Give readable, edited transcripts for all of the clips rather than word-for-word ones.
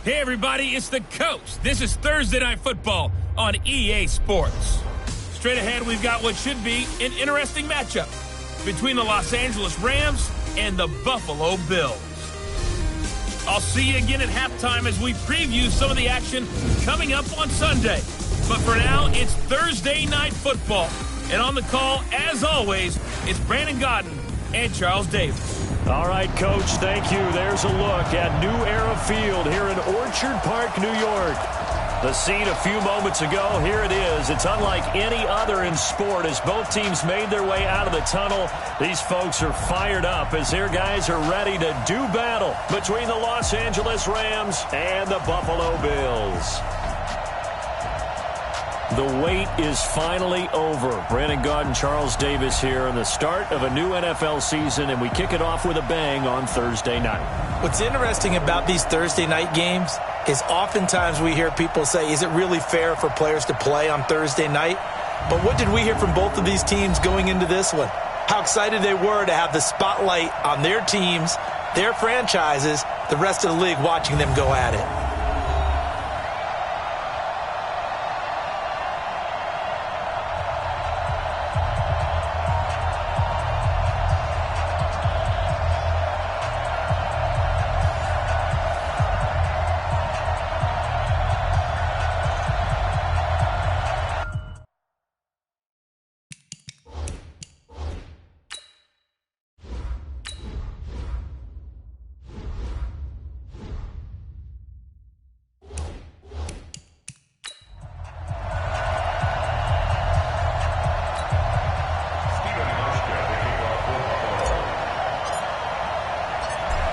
Hey everybody, it's the Coach. This is Thursday Night Football on EA Sports. Straight ahead, we've got what should be an interesting matchup between the Los Angeles Rams and the Buffalo Bills. I'll see you again at halftime as we preview some of the action coming up on Sunday. But for now, it's Thursday Night Football. And on the call, as always, it's Brandon Godden and Charles Davis. All right, Coach, thank you. There's a look at New Era Field here in Orchard Park, New York. The scene a few moments ago, here it is. It's unlike any other in sport as both teams made their way out of the tunnel. These folks are fired up as their guys are ready to do battle between the Los Angeles Rams and the Buffalo Bills. The wait is finally over. Brandon Godden, Charles Davis here, and the start of a new NFL season, and we kick it off with a bang on Thursday night. What's interesting about these Thursday night games is oftentimes we hear people say, is it really fair for players to play on Thursday night? But what did we hear from both of these teams going into this one? How excited they were to have the spotlight on their teams, their franchises, the rest of the league watching them go at it.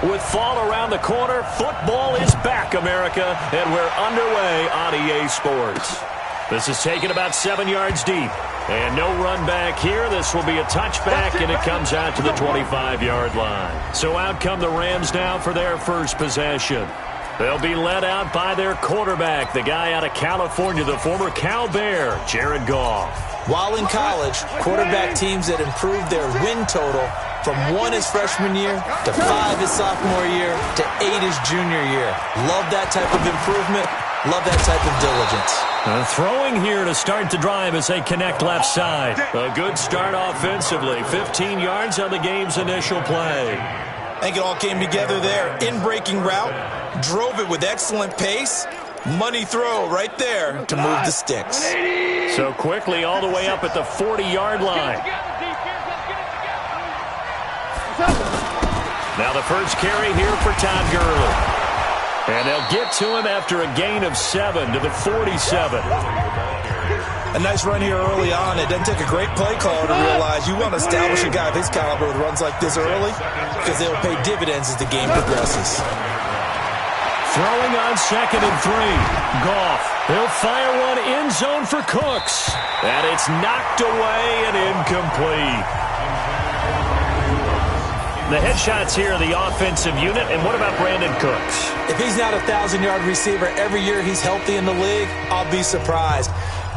With fall around the corner, football is back, America, and we're underway on EA Sports. This is taken about 7 yards deep, and no run back here. This will be a touchback, and it comes out to the 25-yard line. So out come the Rams now for their first possession. They'll be led out by their quarterback, the guy out of California, the former Cal Bear, Jared Goff. While in college, quarterback teams that improved their win total from 1 his freshman year to 5 his sophomore year to 8 his junior year. Love that type of improvement. Love that type of diligence. Throwing here to start the drive as they connect left side. A good start offensively. 15 yards on the game's initial play. I think it all came together there. In-breaking route. Drove it with excellent pace. Money throw right there to move the sticks. So quickly all the way up at the 40-yard line. Now the first carry here for Todd Gurley. And they'll get to him after a gain of 7 to the 47. A nice run here early on. It doesn't take a great play caller to realize you want to establish a guy of his caliber with runs like this early because they'll pay dividends as the game progresses. Throwing on 2nd and 3. Goff. He'll fire one end zone for Cooks. And it's knocked away and incomplete. The headshots here, the offensive unit, and what about Brandon Cooks? If he's not a 1,000-yard receiver every year he's healthy in the league, I'll be surprised.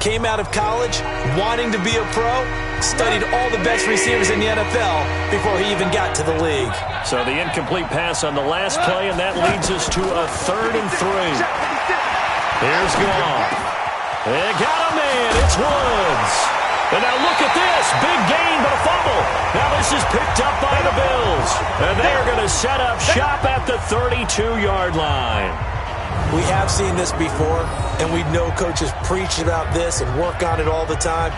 Came out of college wanting to be a pro, studied all the best receivers in the NFL before he even got to the league. So the incomplete pass on the last play, and that leads us to a 3rd and 3. Here's Goff. They got a man. It's Woods. And now look at this. Big gain, but a fumble. Now this is picked up by the Bills. And they are going to set up shop at the 32-yard line. We have seen this before, and we know coaches preach about this and work on it all the time.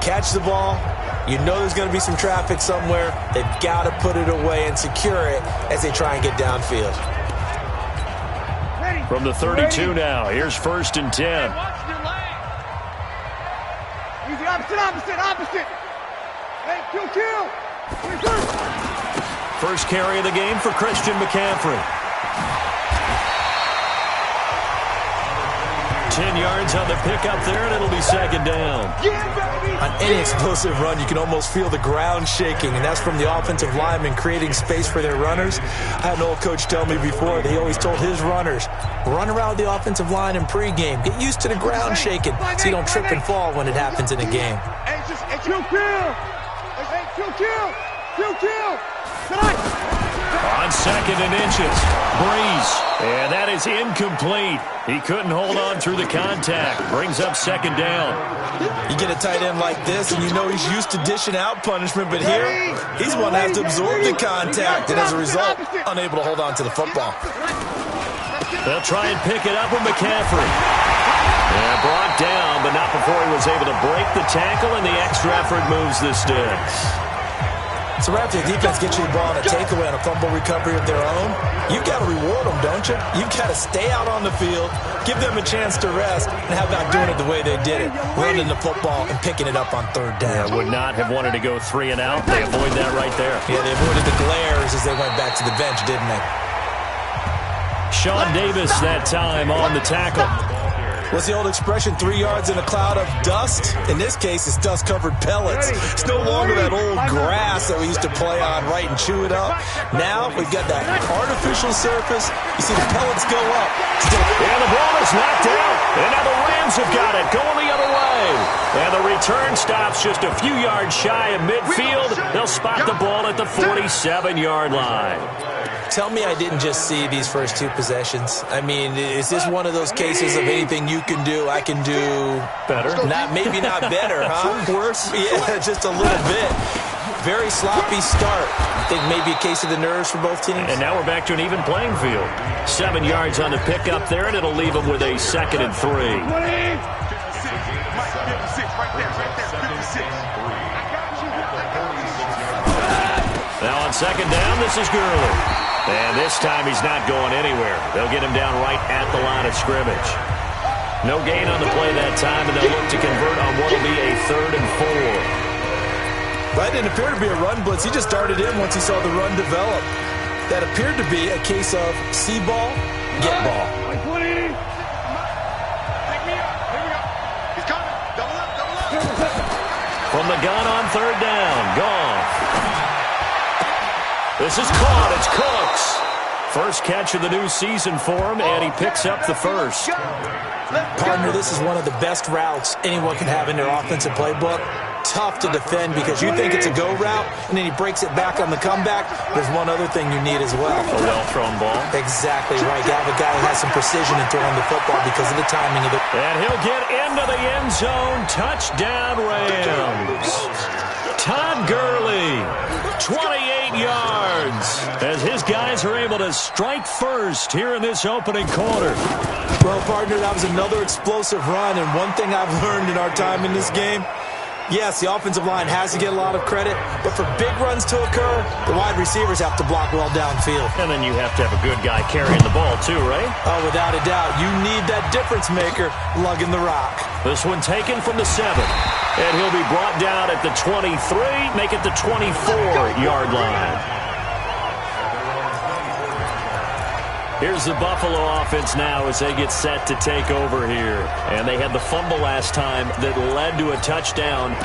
Catch the ball. You know there's going to be some traffic somewhere. They've got to put it away and secure it as they try and get downfield. From the 32 now, here's 1st and 10. Easy, opposite. Hey, kill. First carry of the game for Christian McCaffrey. 10 yards on the pickup there, and it'll be 2nd down. On any explosive run, you can almost feel the ground shaking, and that's from the offensive linemen creating space for their runners. I had an old coach tell me before that he always told his runners, run around the offensive line in pregame. Get used to the ground shaking so you don't trip and fall when it happens in a game. Kill. On 2nd and inches. Breeze. And that is incomplete. He couldn't hold on through the contact. Brings up 2nd down. You get a tight end like this, and you know he's used to dishing out punishment, but here, he's one that has to absorb the contact, and as a result, unable to hold on to the football. They'll try and pick it up with McCaffrey. And brought down, but not before he was able to break the tackle, and the extra effort moves the sticks. So right after the defense gets you the ball on a takeaway and a fumble recovery of their own, you've got to reward them, don't you? You've got to stay out on the field, give them a chance to rest, and how about doing it the way they did it, running the football and picking it up on 3rd down. Yeah, would not have wanted to go 3 and out. They avoid that right there. Yeah, they avoided the glares as they went back to the bench, didn't they? Sean Davis that time on the tackle. What's the old expression, 3 yards in a cloud of dust? In this case, it's dust-covered pellets. It's no longer that old grass that we used to play on, right, and chew it up. Now we've got that artificial surface. You see the pellets go up. And the ball is knocked out. And now the Rams have got it, going the other way. And the return stops just a few yards shy of midfield. They'll spot the ball at the 47-yard line. Tell me I didn't just see these first 2 possessions. I mean, is this one of those cases of anything you can do, I can do better? Maybe not better, huh? Worse? Yeah, just a little bit. Very sloppy start. I think maybe a case of the nerves for both teams. And now we're back to an even playing field. 7 yards on the pickup there, and it'll leave them with a 2nd and 3. Now on 2nd down, this is Gurley. And this time he's not going anywhere. They'll get him down right at the line of scrimmage. No gain on the play that time, and they'll look to convert on what will be a 3rd and 4. That didn't appear to be a run blitz. He just darted in once he saw the run develop. That appeared to be a case of see ball, get ball. From the gun on 3rd down, gone. This is caught. It's Cooks. First catch of the new season for him, and he picks up the first. Partner, this is one of the best routes anyone can have in their offensive playbook. Tough to defend because you think it's a go route, and then he breaks it back on the comeback. There's one other thing you need as well. A well-thrown ball. Exactly right. You have a guy who has some precision in throwing the football because of the timing of it. And he'll get into the end zone. Touchdown, Rams. Todd Gurley, 28 yards, as his guys are able to strike first here in this opening quarter. Well, partner, that was another explosive run, and one thing I've learned in our time in this game, yes, the offensive line has to get a lot of credit, but for big runs to occur, the wide receivers have to block well downfield. And then you have to have a good guy carrying the ball too, right? Oh, without a doubt. You need that difference maker lugging the rock. This one taken from the 7. And he'll be brought down at the 23, make it the 24-yard line. Here's the Buffalo offense now as they get set to take over here. And they had the fumble last time that led to a touchdown.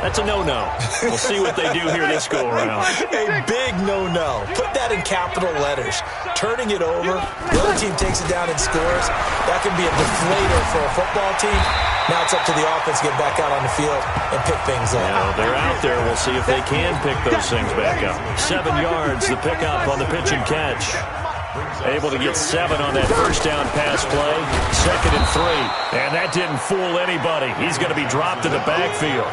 That's a no-no. We'll see what they do here this go-around. A big no-no. Put that in capital letters. Turning it over, the other team takes it down and scores. That can be a deflator for a football team. Now it's up to the offense to get back out on the field and pick things up. Yeah, they're out there. We'll see if they can pick those things back up. 7 yards, the pickup on the pitch and catch. Able to get 7 on that first down pass play. 2nd and 3. And that didn't fool anybody. He's going to be dropped in the backfield.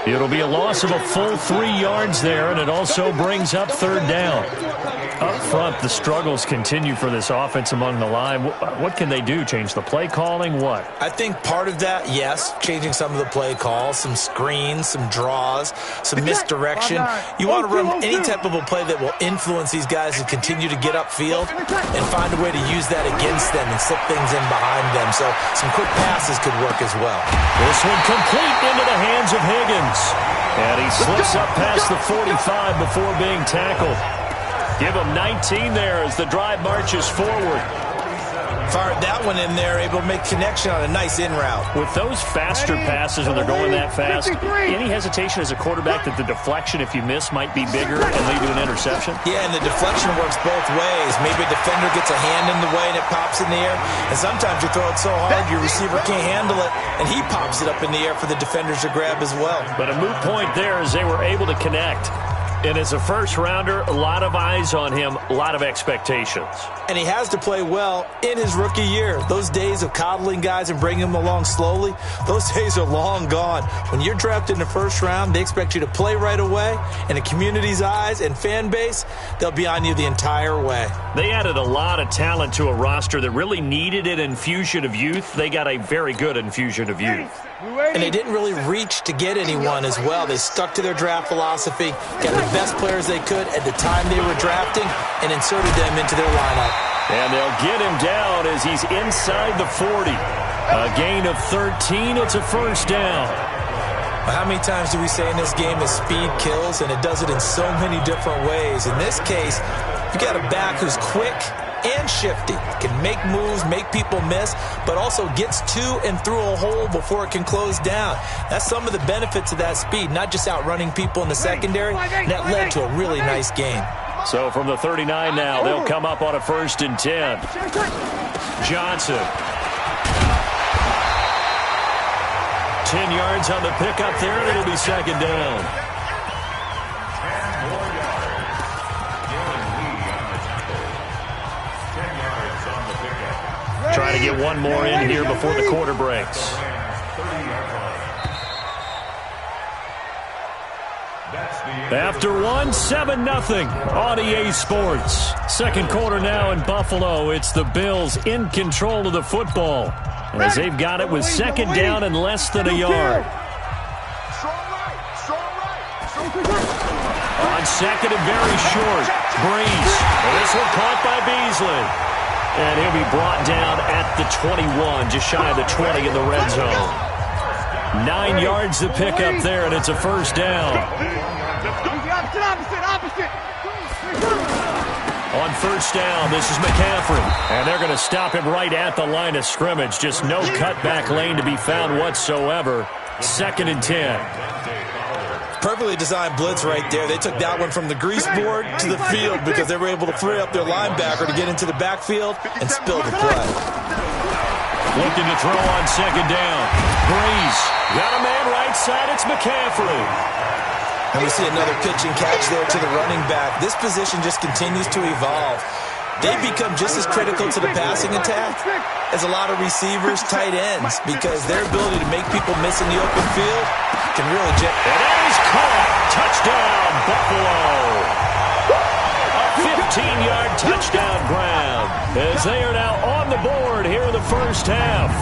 It'll be a loss of a full 3 yards there, and it also brings up 3rd down. Up front, the struggles continue for this offense among the line. What can they do? Change the play calling? What? I think part of that, yes, changing some of the play calls, some screens, some draws, some misdirection. You want to run any type of a play that will influence these guys to continue to get upfield and find a way to use that against them and slip things in behind them. So some quick passes could work as well. This one complete into the hands of Higgins. And he slips up past the 45 before being tackled. Give him 19 there as the drive marches forward. Fired that one in there, able to make connection on a nice in route. With those faster passes when they're going that fast, any hesitation as a quarterback that the deflection, if you miss, might be bigger and lead to an interception? Yeah, and the deflection works both ways. Maybe a defender gets a hand in the way and it pops in the air. And sometimes you throw it so hard your receiver can't handle it, and he pops it up in the air for the defenders to grab as well. But a moot point there as they were able to connect. And as a first-rounder, a lot of eyes on him, a lot of expectations. And he has to play well in his rookie year. Those days of coddling guys and bringing them along slowly, those days are long gone. When you're drafted in the first round, they expect you to play right away. And the community's eyes and fan base, they'll be on you the entire way. They added a lot of talent to a roster that really needed an infusion of youth. They got a very good infusion of youth. And they didn't really reach to get anyone as well. They stuck to their draft philosophy, got the best players they could at the time they were drafting, and inserted them into their lineup. And they'll get him down as he's inside the 40. A gain of 13. It's a first down. How many times do we say in this game that speed kills, and it does it in so many different ways? In this case, you got a back who's quick and shifty, can make moves, make people miss, but also gets to and through a hole before it can close down. That's some of the benefits of that speed, not just outrunning people in the secondary. That led to a really nice game. So from the 39 now, they'll come up on a 1st and 10. Johnson. 10 yards on the pickup there, and it'll be 2nd down. Trying to get one more in here before the quarter breaks. After one, 7-0 on EA Sports. Second quarter now in Buffalo. It's the Bills in control of the football as they've got it with 2nd down and less than a yard. On 2nd and very short, Breeze. This one caught by Beasley. And he'll be brought down at the 21, just shy of the 20 in the red zone. 9 yards to pick up there, and it's a first down. On first down, this is McCaffrey. And they're going to stop him right at the line of scrimmage. Just no cutback lane to be found whatsoever. 2nd and 10. Perfectly designed blitz right there. They took that one from the grease board to the field because they were able to free up their linebacker to get into the backfield and spill the play. Looking to throw on 2nd down. Breeze. Got a man right side. It's McCaffrey. And we see another pitch and catch there to the running back. This position just continues to evolve. They become just as critical to the passing attack as a lot of receivers, tight ends, because their ability to make people miss in the open field can really jet. And there he's caught. Touchdown, Buffalo. A 15-yard touchdown grab as they are now on the board here in the first half.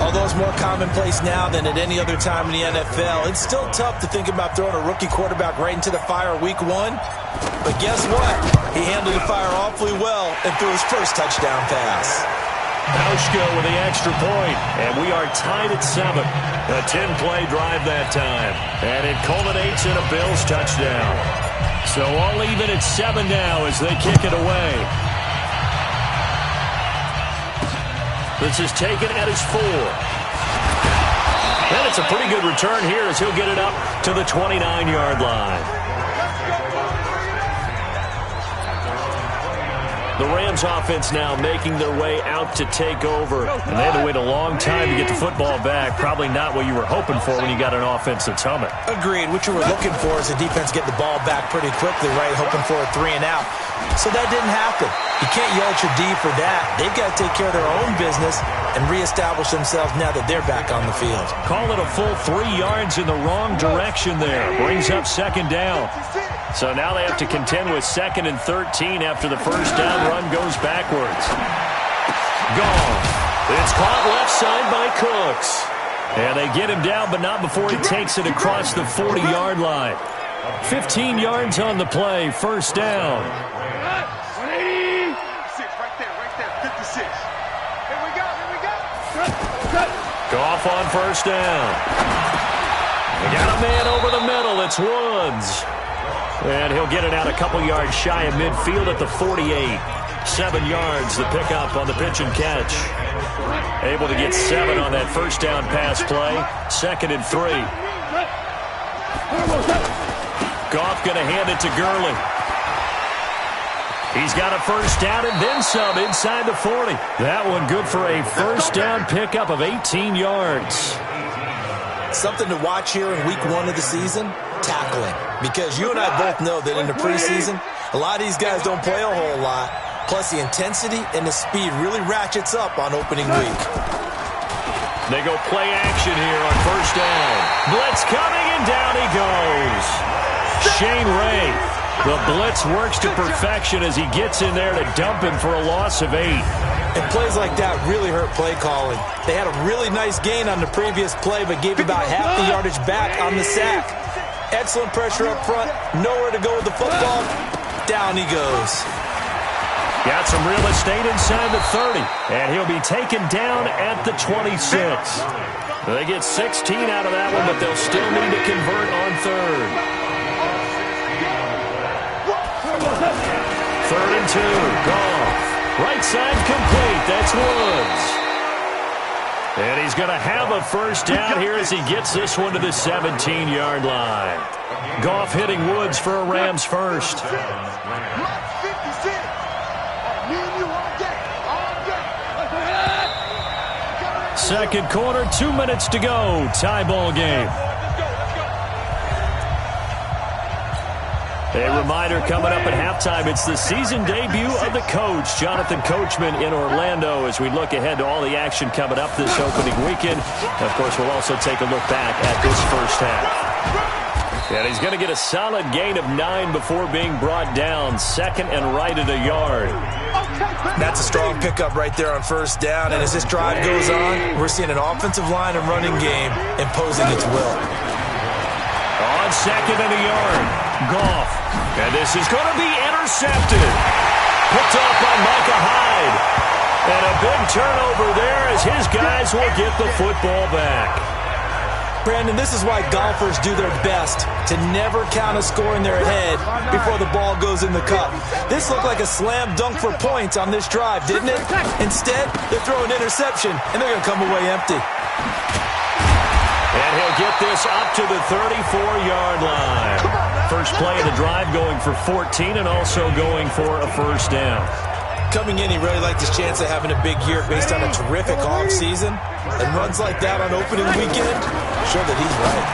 Although it's more commonplace now than at any other time in the NFL, it's still tough to think about throwing a rookie quarterback right into the fire week 1. But guess what? He handled the fire awfully well and threw his first touchdown pass. Bauschko with the extra point, and we are tied at 7. A 10-play drive that time, and it culminates in a Bills touchdown. So all even at 7 now as they kick it away. This is taken at his 4. And it's a pretty good return here as he'll get it up to the 29-yard line. The Rams offense now making their way out to take over. And they had to wait a long time to get the football back. Probably not what you were hoping for when you got an offense that's humming. Agreed. What you were looking for is the defense get the ball back pretty quickly, right? Hoping for a 3 and out. So that didn't happen. You can't yell at your D for that. They've got to take care of their own business and reestablish themselves now that they're back on the field. Call it a full 3 yards in the wrong direction there. Brings up 2nd down. So now they have to contend with 2nd and 13 after the first down run goes backwards. Gone. It's caught left side by Cooks. And they get him down, but not before he takes it across the 40-yard line. 15 yards on the play, first down. 56, right there, 56. Here we go. Cut. Goff on first down. They got a man over the middle. It's Woods. And he'll get it out a couple yards shy of midfield at the 48. 7 yards, the pickup on the pitch and catch. Able to get 7 on that first down pass play. 2nd and 3. Goff going to hand it to Gurley. He's got a first down and then some inside the 40. That one good for a first down pickup of 18 yards. Something to watch here in week 1 of the season. tackling. Because you and I both know that in the preseason, a lot of these guys don't play a whole lot. Plus, the intensity and the speed really ratchets up on opening week. They go play action here on first down. Blitz coming, and down he goes. Shane Ray. The blitz works to perfection as he gets in there to dump him for a loss of 8. And plays like that really hurt play calling. They had a really nice gain on the previous play, but gave about half the yardage back on the sack. Excellent pressure up front. Nowhere to go with the football. Down he goes. Got some real estate inside the 30, and he'll be taken down at the 26. They get 16 out of that one, but they'll still need to convert on third. 3rd and 2, Goff. Right side complete, that's Woods. And he's going to have a first down here as he gets this one to the 17-yard line. Goff hitting Woods for a Rams first. Second quarter, 2 minutes to go. Tie ball game. A reminder coming up at halftime, it's the season debut of the coach, Jonathan Coachman, in Orlando, as we look ahead to all the action coming up this opening weekend. Of course, we'll also take a look back at this first half. And he's going to get a solid gain of 9 before being brought down, second and right at a yard. That's a strong pickup right there on first down, and as this drive goes on, we're seeing an offensive line and running game imposing its will. On second and a yard, Goff. And this is going to be intercepted. Picked off by Micah Hyde. And a big turnover there as his guys will get the football back. Brandon, this is why golfers do their best to never count a score in their head before the ball goes in the cup. This looked like a slam dunk for points on this drive, didn't it? Instead, they're throwing interception, and they're going to come away empty. And he'll get this up to the 34-yard line. First play of the drive going for 14 and also going for a first down. Coming in, he really liked his chance of having a big year based on a terrific offseason. And runs like that on opening weekend show that he's right.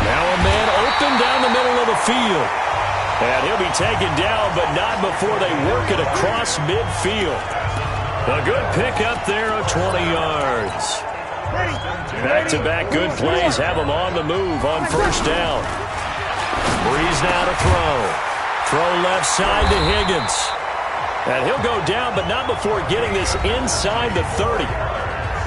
Now a man open down the middle of the field. And he'll be taken down, but not before they work it across midfield. A good pickup there of 20 yards. Back-to-back good plays have him on the move on first down. Breeze now to throw. Throw left side to Higgins. And he'll go down, but not before getting this inside the 30.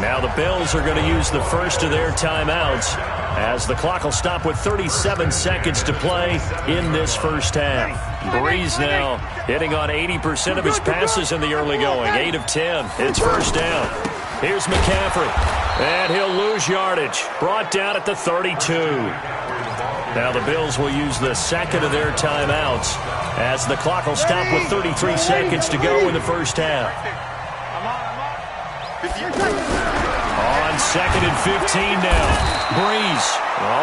Now the Bills are going to use the first of their timeouts as the clock will stop with 37 seconds to play in this first half. Breeze now hitting on 80% of his passes in the early going. 8 of 10. It's first down. Here's McCaffrey. And he'll lose yardage. Brought down at the 32. Now the Bills will use the second of their timeouts as the clock will stop with 33 seconds to go in the first half. On second and 15 now. Breeze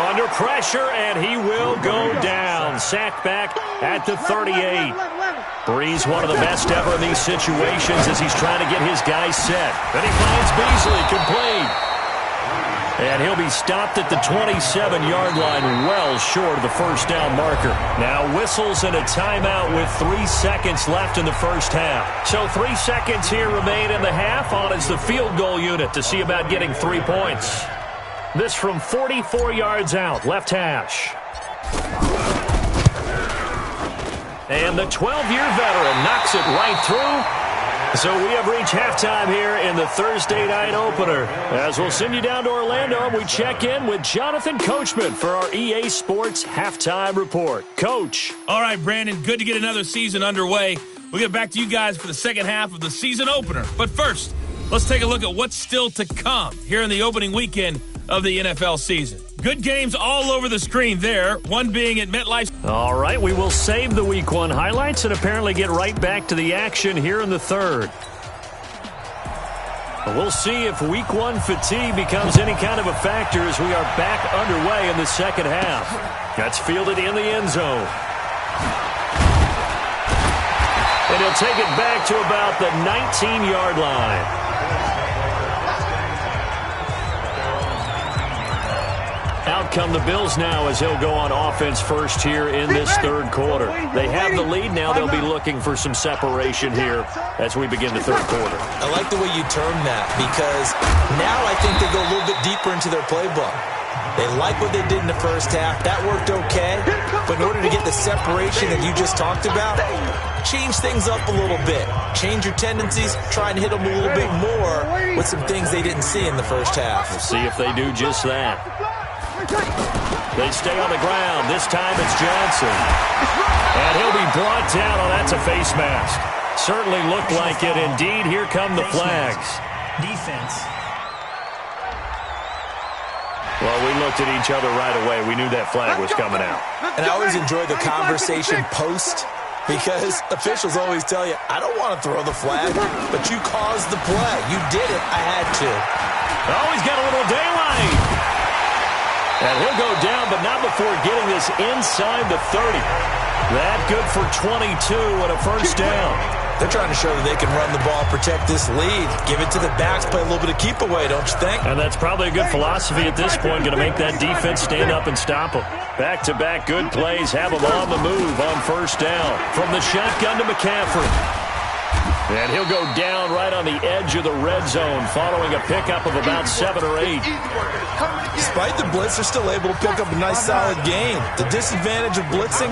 under pressure, and he will go down. Sacked back at the 38. Breeze, one of the best ever in these situations as he's trying to get his guys set. Then he finds Beasley, complete. And he'll be stopped at the 27-yard line, well short of the first down marker. Now whistles and a timeout with 3 seconds left in the first half. So 3 seconds here remain in the half on as the field goal unit to see about getting 3 points. This from 44 yards out, left hash. And the 12-year veteran knocks it right through. So we have reached halftime here in the Thursday night opener. As we'll send you down to Orlando, and we check in with Jonathan Coachman for our EA Sports Halftime Report. Coach. All right, Brandon, good to get another season underway. We'll get back to you guys for the second half of the season opener. But first, let's take a look at what's still to come here in the opening weekend of the NFL season. Good games all over the screen there, one being at MetLife. All right, we will save the Week 1 highlights and apparently get right back to the action here in the third. We'll see if Week 1 fatigue becomes any kind of a factor as we are back underway in the second half. That's fielded in the end zone. And he'll take it back to about the 19-yard line. Out come the Bills now as he'll go on offense first here in this third quarter. They have the lead now. They'll be looking for some separation here as we begin the third quarter. I like the way you term that because now I think they go a little bit deeper into their playbook. They like what they did in the first half. That worked okay. But in order to get the separation that you just talked about, change things up a little bit. Change your tendencies. Try and hit them a little bit more with some things they didn't see in the first half. We'll see if they do just that. They stay on the ground. This time it's Johnson. And he'll be brought down. Oh, that's a face mask. Certainly looked like it. Indeed, here come the flags. Defense. Well, we looked at each other right away. We knew that flag was coming out. And I always enjoy the conversation post because officials always tell you, I don't want to throw the flag, but you caused the play. You did it. I had to. Oh, he's got a little daylight. And he'll go down, but not before getting this inside the 30. That good for 22 and a first down. They're trying to show that they can run the ball, protect this lead, give it to the backs, play a little bit of keep away, don't you think? And that's probably a good philosophy at this point, going to make that defense stand up and stop them. Back-to-back good plays, have them on the move on first down. From the shotgun to McCaffrey. And he'll go down right on the edge of the red zone following a pickup of about 7 or 8. Despite the blitz, they're still able to pick up a nice solid gain. The disadvantage of blitzing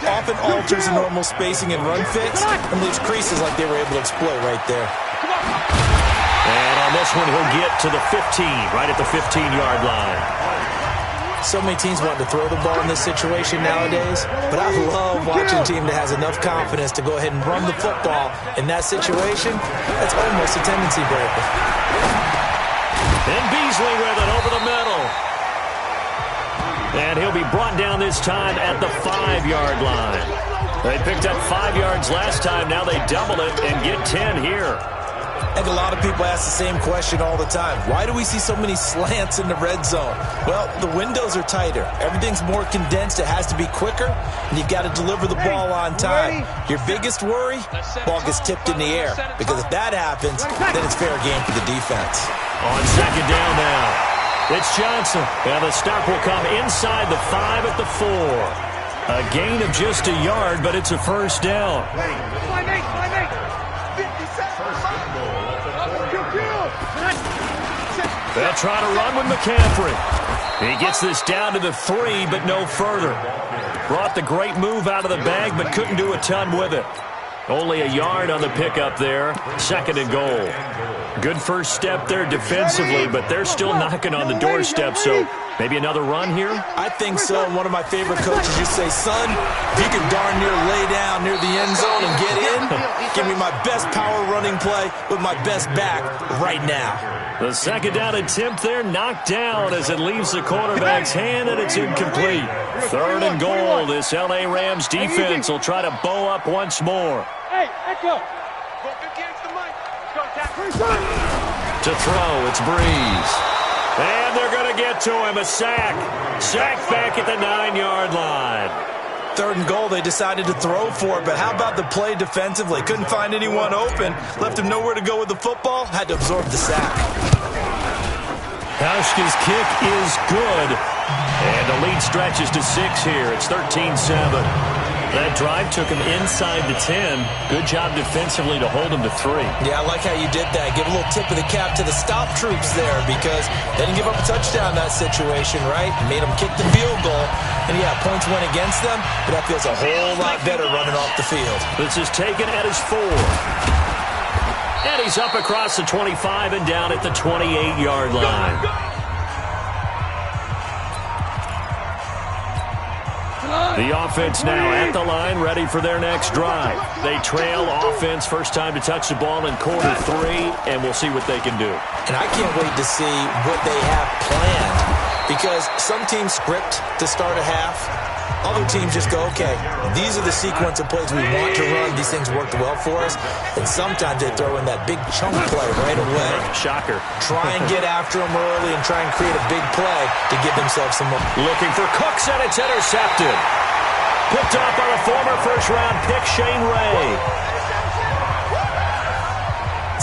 often alters the normal spacing and run fits and leaves creases like they were able to exploit right there. And on this one, he'll get to the 15, right at the 15-yard line. So many teams want to throw the ball in this situation nowadays, but I love watching a team that has enough confidence to go ahead and run the football. In that situation, that's almost a tendency breaker. And Beasley with it over the middle. And he'll be brought down this time at the 5-yard line. They picked up 5 yards last time. Now they double it and get 10 here. I think a lot of people ask the same question all the time. Why do we see so many slants in the red zone? Well, the windows are tighter. Everything's more condensed. It has to be quicker, and you've got to deliver the ball on time. Your biggest worry, ball gets tipped in the air, because if that happens, then it's fair game for the defense. On second down now, it's Johnson. And the stop will come inside the 5 at the 4. A gain of just a yard, but it's a first down. They'll try to run with McCaffrey. He gets this down to the 3, but no further. Brought the great move out of the bag, but couldn't do a ton with it. Only a yard on the pickup there. Second and goal. Good first step there defensively, but they're still knocking on the doorstep, so maybe another run here? I think so. One of my favorite coaches used to say, son, if you can darn near lay down near the end zone and get in, give me my best power running play with my best back right now. The second down attempt there knocked down as it leaves the quarterback's hand, and it's incomplete. Third and goal. This L.A. Rams defense will try to bow up once more. Hey, Echo. To throw, it's Breeze. And they're going to get to him. A sack. Sack back at the 9-yard line. Third and goal, they decided to throw for it, but how about the play defensively? Couldn't find anyone open. Left him nowhere to go with the football. Had to absorb the sack. Hauschka's kick is good. And the lead stretches to 6 here. It's 13-7. That drive took him inside the 10. Good job defensively to hold him to 3. Yeah, I like how you did that. Give a little tip of the cap to the stop troops there because they didn't give up a touchdown in that situation, right? Made them kick the field goal. And, yeah, points went against them, but that feels a whole lot better running off the field. This is taken at his 4. And he's up across the 25 and down at the 28-yard line. The offense now at the line, ready for their next drive. They trail offense, first time to touch the ball in quarter 3, and we'll see what they can do. And I can't wait to see what they have planned because some teams script to start a half. Other teams just go, okay, these are the sequence of plays we want to run. These things worked well for us. And sometimes they throw in that big chunk play right away. Shocker. Try and get after them early and try and create a big play to give themselves some more. Looking for Cooks, and it's intercepted. Picked up on a former first-round pick, Shane Ray.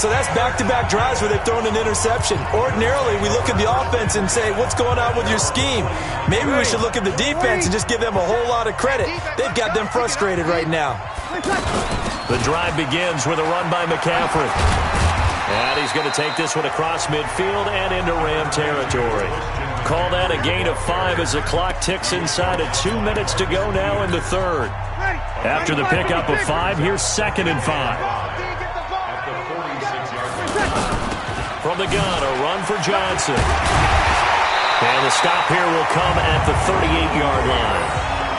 So that's back-to-back drives where they've thrown an interception. Ordinarily, we look at the offense and say, what's going on with your scheme? Maybe we should look at the defense and just give them a whole lot of credit. They've got them frustrated right now. The drive begins with a run by McCaffrey. And he's going to take this one across midfield and into Ram territory. Call that a gain of 5 as the clock ticks inside of 2 minutes to go now in the third. After the pickup of 5, here's 2nd and 5. From the gun, a run for Johnson. And the stop here will come at the 38-yard line.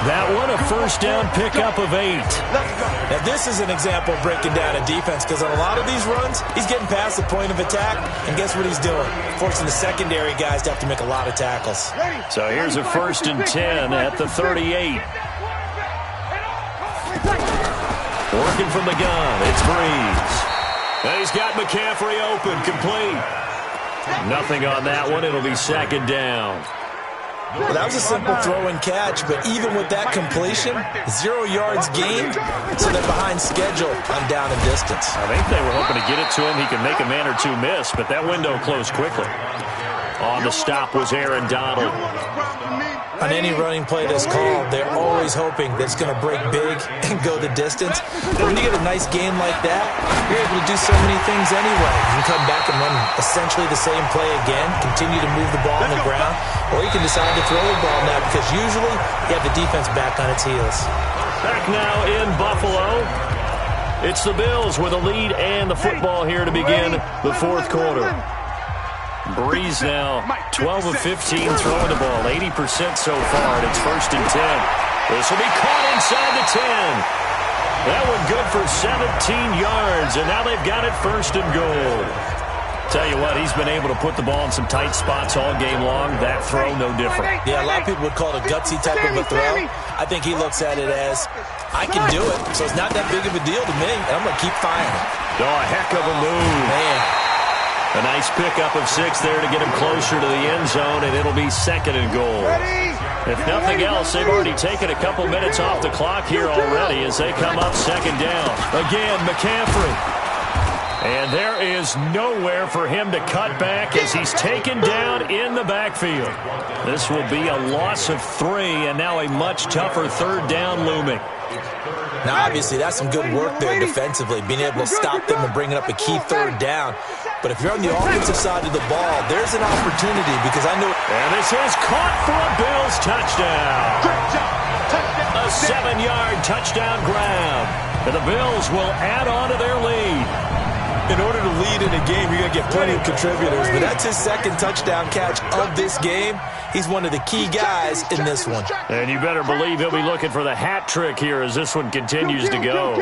That one, a first down pickup of 8. Now, this is an example of breaking down a defense, because on a lot of these runs, he's getting past the point of attack, and guess what he's doing? Forcing the secondary guys to have to make a lot of tackles. So here's a 1st and 10 at the 38. Working from the gun, it's Breeze. And he's got McCaffrey open, complete. Nothing on that one. It'll be 2nd down. Well, that was a simple throw and catch, but even with that completion, 0 yards gained, so they're behind schedule on down and distance. I think they were hoping to get it to him. He could make a man or two miss, but that window closed quickly. On the stop was Aaron Donald. On any running play that's called, they're always hoping that it's going to break big and go the distance. But when you get a nice game like that, you're able to do so many things anyway. You can come back and run essentially the same play again, continue to move the ball on the ground, or you can decide to throw the ball now because usually you have the defense back on its heels. Back now in Buffalo. It's the Bills with a lead and the football here to begin the 4th quarter. Breeze now 12 of 15 throwing the ball, 80% so far, and it's 1st and 10. This will be caught inside the 10. That one good for 17 yards, and now they've got it 1st and goal. Tell you what, he's been able to put the ball in some tight spots all game long. That throw, no different. Yeah, a lot of people would call it a gutsy type of a throw. I think he looks at it as, I can do it, so it's not that big of a deal to me, and I'm going to keep firing. Oh, a heck of a move. Man. A nice pickup of 6 there to get him closer to the end zone, and it'll be 2nd and goal. If nothing else, they've already taken a couple minutes off the clock here already as they come up 2nd down. Again, McCaffrey. And there is nowhere for him to cut back as he's taken down in the backfield. This will be a loss of 3, and now a much tougher 3rd down looming. Now, obviously, that's some good work there defensively, being able to stop them and bringing up a key 3rd down. But if you're on the offensive side of the ball, there's an opportunity because I know... And this is caught for a Bills touchdown. A 7-yard touchdown grab. And the Bills will add on to their lead. In order to lead in a game, you're going to get plenty of contributors. But that's his 2nd touchdown catch of this game. He's one of the key guys in this one. And you better believe he'll be looking for the hat trick here as this one continues to go.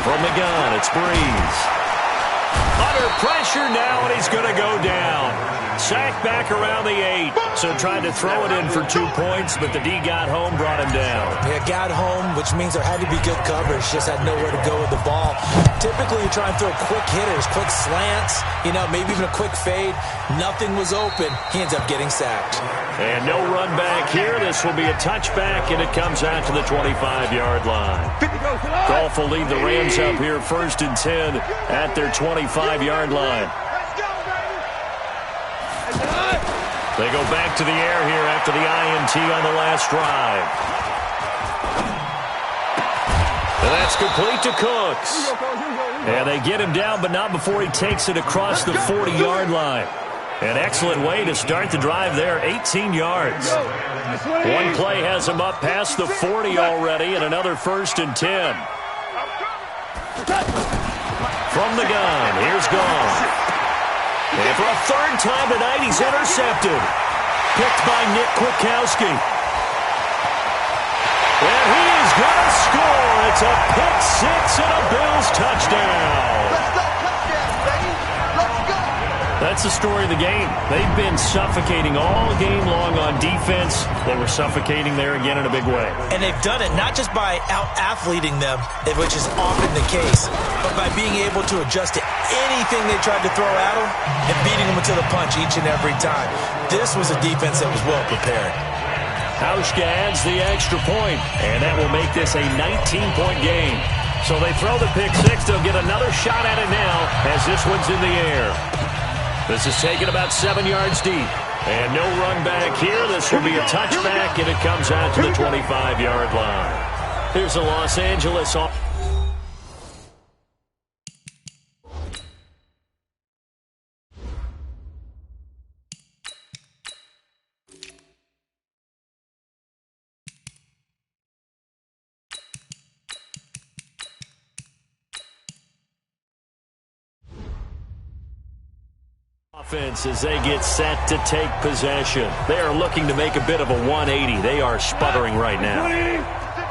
From the gun, it's Breeze. Under pressure now, and he's going to go down. Sacked back around the 8. So tried to throw it in for 2 points, but the D got home, brought him down. Yeah, got home, which means there had to be good coverage. Just had nowhere to go with the ball. Typically, you try and throw quick hitters, quick slants, maybe even a quick fade. Nothing was open. He ends up getting sacked. And no run back here. This will be a touchback, and it comes out to the 25-yard line. Goff will lead the Rams up here 1st and 10 at their 25-yard line. They go back to the air here after the INT on the last drive. And that's complete to Cooks. And they get him down, but not before he takes it across the 40-yard line. An excellent way to start the drive there, 18 yards. One play has him up past the 40 already, and another 1st and 10. From the gun, here's Goff. And for a 3rd time tonight, he's intercepted. Picked by Nick Kwiatkowski. And he is going to score. It's a pick 6 and a Bills touchdown. Let's go, touchdown, baby. Let's go. That's the story of the game. They've been suffocating all game long on defense. They were suffocating there again in a big way. And they've done it not just by out-athleting them, which is often the case, but by being able to adjust to anything they tried to throw at them and beating them to the punch each and every time. This was a defense that was well prepared. Hauschka adds the extra point, and that will make this a 19-point game. So they throw the pick six. They'll get another shot at it now as this one's in the air. This is taken about 7 yards deep. And no run back here. This will be a touchback, and it comes out to the 25-yard line. Here's the Los Angeles offense as they get set to take possession. They are looking to make a bit of a 180. They are sputtering right now.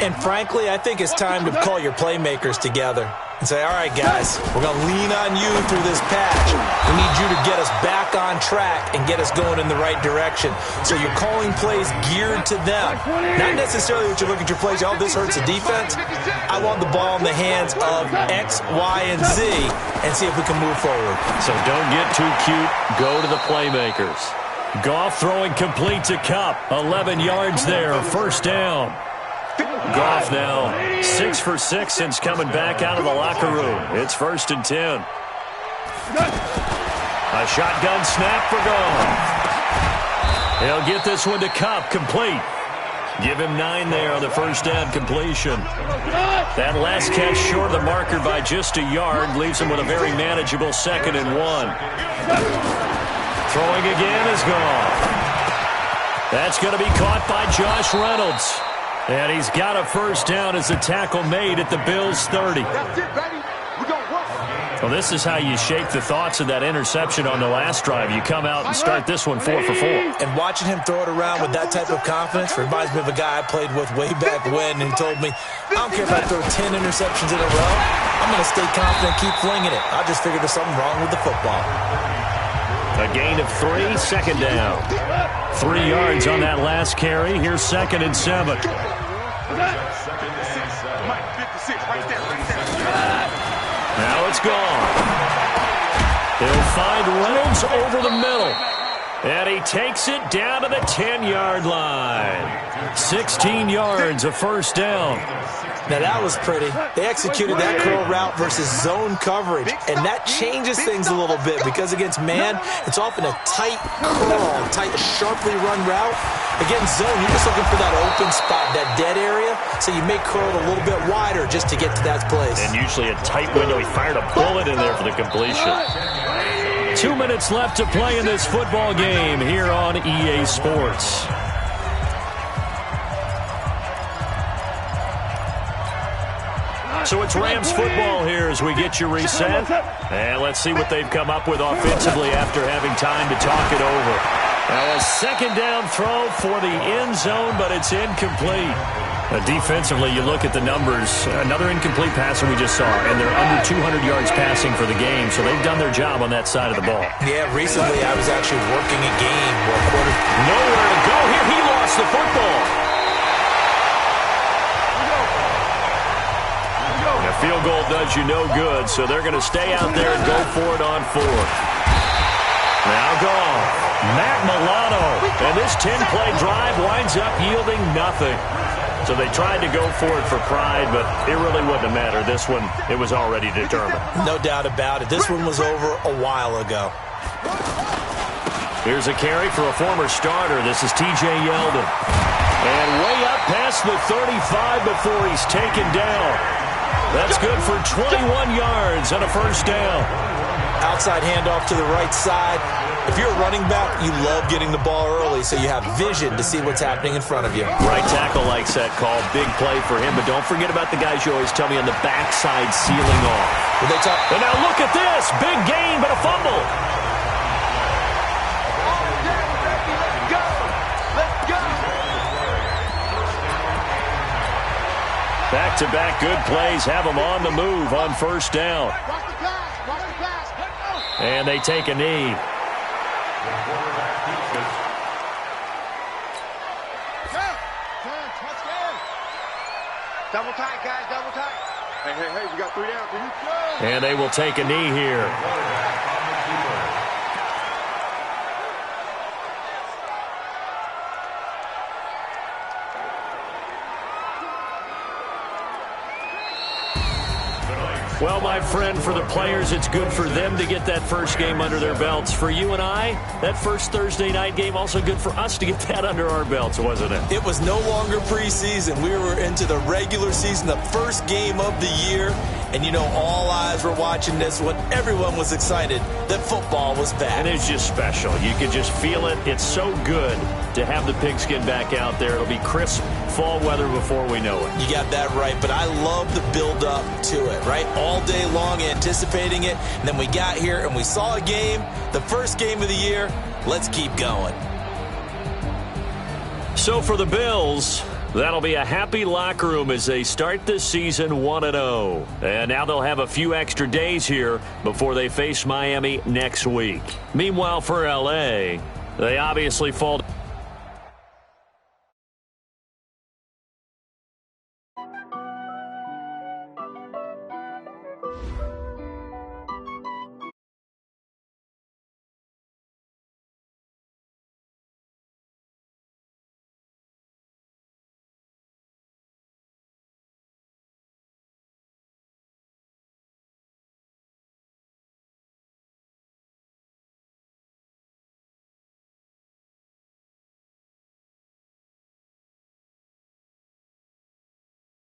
And frankly, I think it's time to call your playmakers together and say, all right, guys, we're going to lean on you through this patch. We need you to get us back on track and get us going in the right direction. So you're calling plays geared to them. Not necessarily that you look at your plays, oh, this hurts the defense. I want the ball in the hands of X, Y, and Z and see if we can move forward. So don't get too cute. Go to the playmakers. Goff throwing complete to Kupp. 11 yards there. First down. Goff now 6 for 6 since coming back out of the locker room. It's 1st and 10. A shotgun snap for Goff. He'll get this one to Kupp, complete. Give him 9 there on the first down completion. That last catch short of the marker by just a yard leaves him with a very manageable 2nd and 1. Throwing again is Goff. That's going to be caught by Josh Reynolds. And he's got a first down as the tackle made at the Bills' 30. That's it, baby. We're going to work. Well, this is how you shape the thoughts of that interception on the last drive. You come out and start this one 4 for 4. And watching him throw it around with that type of confidence reminds me of a guy I played with way back when, and he told me, I don't care if I throw 10 interceptions in a row. I'm going to stay confident, keep flinging it. I just figured there's something wrong with the football. A gain of 3, 2nd down. 3 yards on that last carry. Here's 2nd and 7. Now it's gone. They'll find Reynolds over the middle. And he takes it down to the 10-yard line. 16 yards, a first down. Now, that was pretty. They executed that curl route versus zone coverage, and that changes things a little bit because against man, it's often a tight curl, tight, sharply run route. Against zone, you're just looking for that open spot, that dead area, so you may curl it a little bit wider just to get to that place. And usually a tight window. He fired a bullet in there for the completion. 2 minutes left to play in this football game here on EA Sports. So it's Rams football here as we get you reset. And let's see what they've come up with offensively after having time to talk it over. Now a 2nd down throw for the end zone, but it's incomplete. Defensively, you look at the numbers. Another incomplete passer we just saw, and they're under 200 yards passing for the game, so they've done their job on that side of the ball. Yeah, recently I was actually working a game where nowhere to go here. He lost the football. A field goal does you no good, so they're going to stay out there and go for it on 4th. Now gone. Matt Milano. And this 10-play drive winds up yielding nothing. So they tried to go for it for pride, but it really wouldn't have mattered. This one, it was already determined. No doubt about it. This one was over a while ago. Here's a carry for a former starter. This is T.J. Yeldon. And way up past the 35 before he's taken down. That's good for 21 yards and a first down. Outside handoff to the right side. If you're a running back, you love getting the ball early so you have vision to see what's happening in front of you. Right tackle likes that call. Big play for him, but don't forget about the guys you always tell me on the backside sealing off. Well, and now look at this. Big gain, but a fumble. Back-to-back good plays have them on the move on first down. And they take a knee. Double tight, guys, double tight. Hey, we got 3 down. And they will take a knee here. Well, my friend, for the players, it's good for them to get that first game under their belts. For you and I, that first Thursday night game, also good for us to get that under our belts, wasn't it? It was no longer preseason. We were into the regular season, the first game of the year. And, you know, all eyes were watching this one. Everyone was excited that football was back. And it's just special. You could just feel it. It's so good to have the pigskin back out there. It'll be crisp fall weather before we know it. You got that right, but I love the build-up to it, right? All day long anticipating it, and then we got here and we saw a game, the first game of the year. Let's keep going. So for the Bills, that'll be a happy locker room as they start this season 1-0. And now they'll have a few extra days here before they face Miami next week. Meanwhile, for L.A., they obviously fall